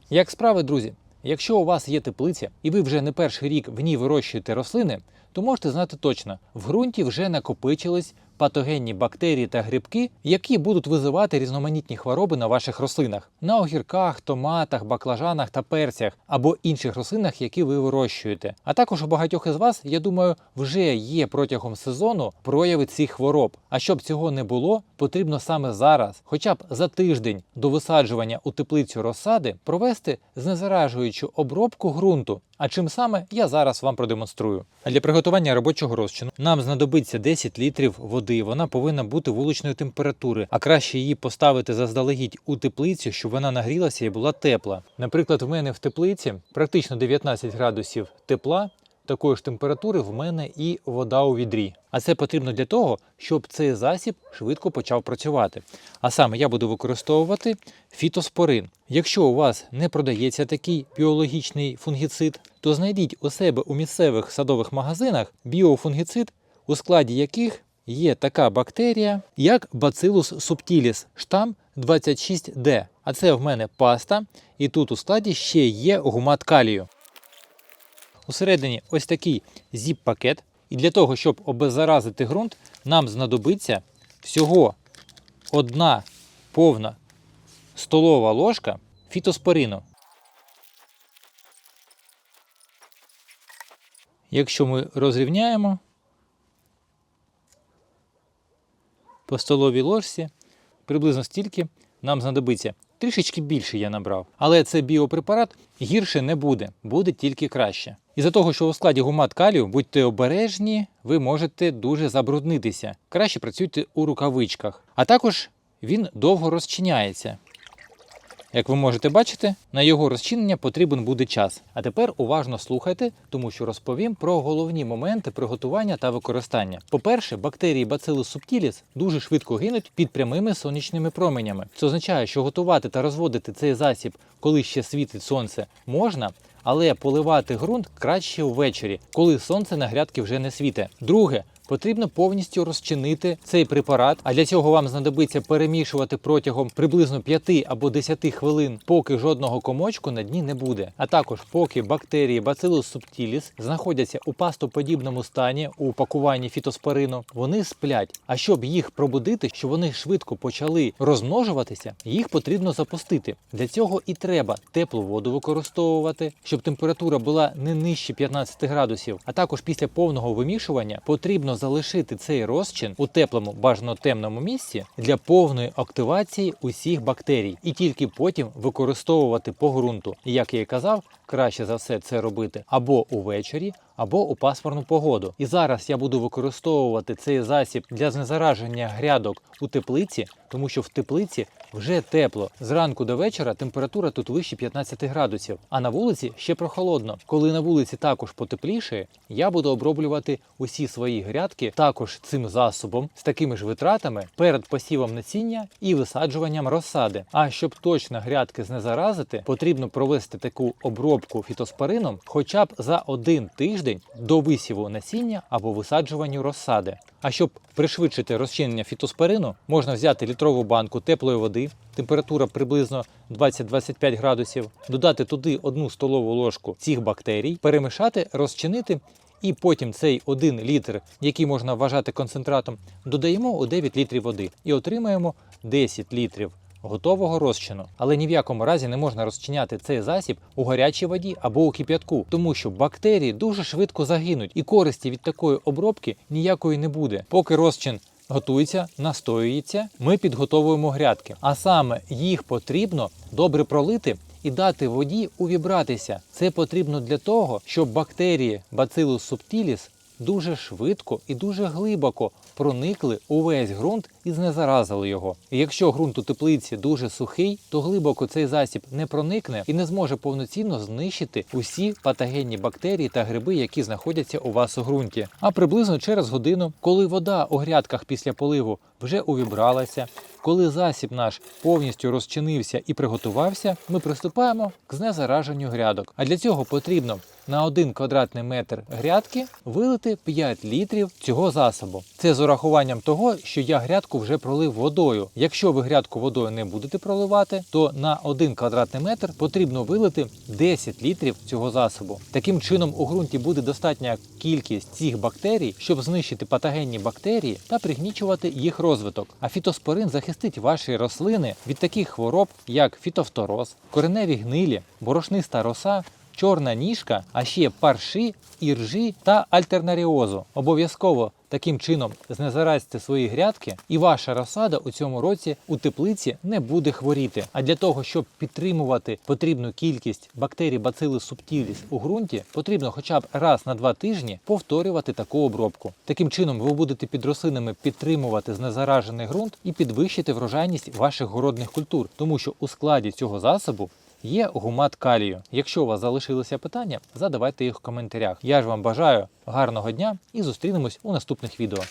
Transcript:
Як справи, друзі? Якщо у вас є теплиця і ви вже не перший рік в ній вирощуєте рослини, то можете знати точно, в ґрунті вже накопичились патогенні бактерії та грибки, які будуть визивати різноманітні хвороби на ваших рослинах, на огірках, томатах, баклажанах та перцях або інших рослинах, які ви вирощуєте. А також у багатьох із вас, я думаю, вже є протягом сезону прояви цих хвороб. А щоб цього не було, потрібно саме зараз, хоча б за тиждень до висаджування у теплицю розсади, провести знезаражуючу обробку ґрунту. А чим саме, я зараз вам продемонструю. А для приготування робочого розчину нам знадобиться 10 літрів води. Вона повинна бути вуличної температури, а краще її поставити заздалегідь у теплицю, щоб вона нагрілася і була тепла. Наприклад, в мене в теплиці практично 19 градусів тепла, такої ж температури в мене і вода у відрі. А це потрібно для того, щоб цей засіб швидко почав працювати. А саме я буду використовувати фітоспорин. Якщо у вас не продається такий біологічний фунгіцид, то знайдіть у себе у місцевих садових магазинах біофунгіцид, у складі яких є така бактерія, як Bacillus subtilis, штам 26D. А це в мене паста, і тут у складі ще є гумат калію. Усередині ось такий зіп-пакет. І для того, щоб обеззаразити ґрунт, нам знадобиться всього 1 повна столова ложка фітоспорину. Якщо ми розрівняємо по столовій ложці, приблизно стільки нам знадобиться. Трішечки більше я набрав. Але цей біопрепарат гірше не буде, буде тільки краще. Із-за того, що у складі гумат калію, будьте обережні, ви можете дуже забруднитися. Краще працюйте у рукавичках. А також він довго розчиняється. Як ви можете бачити, на його розчинення потрібен буде час. А тепер уважно слухайте, тому що розповім про головні моменти приготування та використання. По-перше, бактерії Bacillus subtilis дуже швидко гинуть під прямими сонячними променями. Це означає, що готувати та розводити цей засіб, коли ще світить сонце, можна, але поливати ґрунт краще ввечері, коли сонце на грядки вже не світить. Друге, потрібно повністю розчинити цей препарат, а для цього вам знадобиться перемішувати протягом приблизно 5 або 10 хвилин, поки жодного комочку на дні не буде. А також поки бактерії Bacillus subtilis знаходяться у пастоподібному стані у пакуванні фітоспорину, вони сплять. А щоб їх пробудити, щоб вони швидко почали розмножуватися, їх потрібно запустити. Для цього і треба теплу воду використовувати, щоб температура була не нижче 15 градусів. А також після повного вимішування потрібно залишити цей розчин у теплому, бажано темному місці для повної активації усіх бактерій. І тільки потім використовувати по ґрунту. І як я і казав, краще за все це робити або увечері, або у пасмурну погоду. І зараз я буду використовувати цей засіб для знезараження грядок у теплиці, тому що в теплиці вже тепло. Зранку до вечора температура тут вище 15 градусів, а на вулиці ще прохолодно. Коли на вулиці також потепліше, я буду оброблювати усі свої грядки також цим засобом, з такими ж витратами перед посівом насіння і висаджуванням розсади. А щоб точно грядки знезаразити, потрібно провести таку обробку фітоспорином хоча б за 1 тиждень до висіву насіння або висаджуванню розсади. А щоб пришвидшити розчинення фітоспорину, можна взяти літрову банку теплої води, температура приблизно 20-25 градусів, додати туди 1 столову ложку цих бактерій, перемішати, розчинити і потім цей 1 літр, який можна вважати концентратом, додаємо у 9 літрів води і отримаємо 10 літрів готового розчину. Але ні в якому разі не можна розчиняти цей засіб у гарячій воді або у кип'ятку, тому що бактерії дуже швидко загинуть і користі від такої обробки ніякої не буде. Поки розчин готується, настоюється, ми підготовуємо грядки. А саме їх потрібно добре пролити і дати воді увібратися. Це потрібно для того, щоб бактерії Bacillus subtilis дуже швидко і дуже глибоко проникли у весь ґрунт і знезаразили його. І якщо ґрунт у теплиці дуже сухий, то глибоко цей засіб не проникне і не зможе повноцінно знищити усі патогенні бактерії та гриби, які знаходяться у вас у ґрунті. А приблизно через годину, коли вода у грядках після поливу вже увібралася, коли засіб наш повністю розчинився і приготувався, ми приступаємо к знезараженню грядок. А для цього потрібно на 1 квадратний метр грядки вилити 5 літрів цього засобу. Це з урахуванням того, що я грядку вже пролив водою. Якщо ви грядку водою не будете проливати, то на 1 квадратний метр потрібно вилити 10 літрів цього засобу. Таким чином у ґрунті буде достатня кількість цих бактерій, щоб знищити патогенні бактерії та пригнічувати їх розвиток. А фітоспорин захистить ваші рослини від таких хвороб, як фітофтороз, кореневі гнилі, борошниста роса, чорна ніжка, а ще парші, іржі та альтернаріозу. Обов'язково таким чином знезаразьте свої грядки, і ваша розсада у цьому році у теплиці не буде хворіти. А для того, щоб підтримувати потрібну кількість бактерій Bacillus subtilis у ґрунті, потрібно хоча б раз на 2 тижні повторювати таку обробку. Таким чином ви будете під рослинами підтримувати знезаражений ґрунт і підвищити врожайність ваших городних культур, тому що у складі цього засобу є гумат калію. Якщо у вас залишилися питання, задавайте їх в коментарях. Я ж вам бажаю гарного дня і зустрінемось у наступних відео.